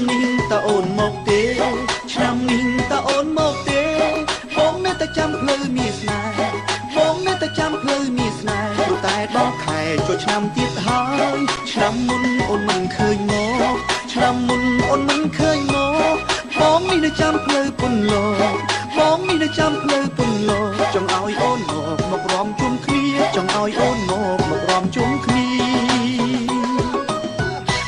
នេះតើអូនមកទេឆ្នាំនេះតើអូនមកទេបងនៅតែចាំភ្លឺមានស្នេហ៍បងនៅតែចាំភ្លឺមានស្នេហ៍ព្រោះតែដល់ខែចូលឆ្នាំទៀតហើយឆ្នាំមុនអូនមិនឃើញមកឆ្នាំមុនអូនមិនឃើញមកបងនេះនៅចាំភ្លឺពុនលោបងនេះនៅចាំភ្លឺពុនលោចង់ឲ្យអូនមករំជុំគ្នាចង់ឲ្យអូនមករំជុំគ្នា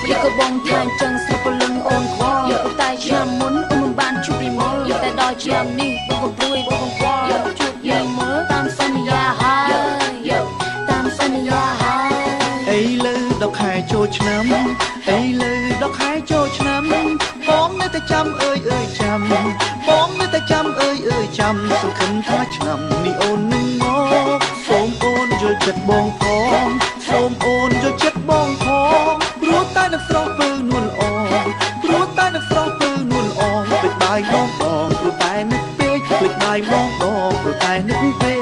វាក៏បងថាអញ្ចឹងស្រាប់ព្រលឹងអូនខ្វល់ប៉ុន្តែឆ្នាំមុនអូនមិនបានជួបពីមុនតែដល់ឆ្នាំនេះបងក៏ព្រួយបងក៏ខ្វល់ជួបយាយមើលតាមសន្យាហើយតាមសន្យាហើយអីលើដល់ខែចូលឆ្នាំអីលើដល់ខែចូលឆ្នាំបងនៅតែចាំអើយចាំបងនៅតែចាំអើយចាំសង្ឃឹមថាឆ្នាំនេះអូននឹងមកសូមអូនយល់ចិត្តបងផងសូមអូនយល់ចិត្តបងផងព្រោះតែនឹងស្រស់ពើនួនអងព្រោះតែនឹងស្រស់ពើនួនអងភ្លេចបាយបងបងព្រោះតែនឹកពេកភ្លេចបាយបងបងព្រោះតែនឹកពេក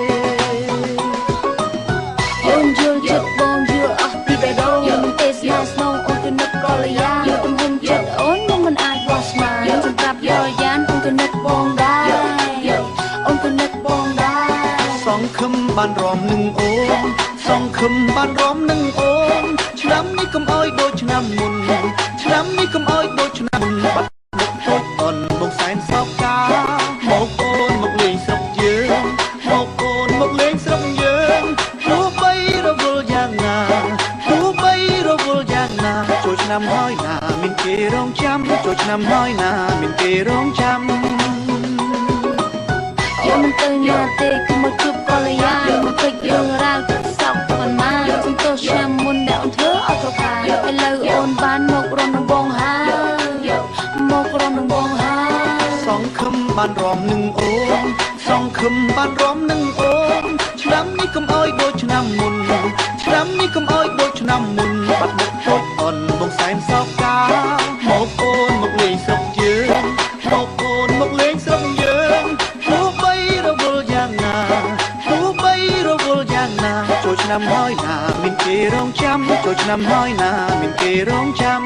អូនយល់ចិត្តបងយល់អស់ពីបេះដូងមិនទេស្នេហ៍ស្នងអូនក៏នឹកកល្យាទំហំចិត្តអូនមិនអាចបោះស្មារសម្រាប់យល់យ៉ានអូនក៏នឹកបងដែរអូនក៏នឹកបងដែរសង្ឃឹមបានរំនឹងអូនសង្ឃឹមបានរំនឹងអូនឆ្នាំនេះកុំអោយដូចឆ្នាំមុនឆ្នាំនេះកុំអោយដូចឆ្នាំមុនបាត់ដឹកហូចអនមកសែនសោកកាមកអូនមកលេងស្រុកយើងមកអូនមកលេងស្រុកយើងទោះបីរវល់យ៉ាងណាទោះបីរវល់យ៉ាងណាចូលឆ្នាំហើយណាមានគេរងចាំចូលឆ្នាំហើយណាមានគេរងចាំអូនមិនទៅណាទេគឺមកជួបកល្យាមកពេចរឿងរ៉ាវទឹកសោកប៉ុន្មានសំទោសឆ្នាំមុនដែលអូនធ្វើអត់ត្រូវការឥឡូវអូនបានមករំនឹងបងហើយមករំនឹងបងហើយសង្ឃឹមបានរំនឹងអូនសង្ឃឹមបានរំនឹងអូនឆ្នាំនេះកុំអោយដូចឆ្នាំមុនឆ្នាំនេះកុំអោយដូចឆ្នាំមុនបាត់ដឹកហូចអនបងសែនសោកកាមកអូនមកលេងស្រុកយើងមកអូនមកលេងស្រុកយើងទោះបីរវល់យ៉ាងណាទោះបីរវល់យ៉ាងណាចូលឆ្នាំហើយណាមានគេរងចាំចូលឆ្នាំហើយណាមានគេរងចាំ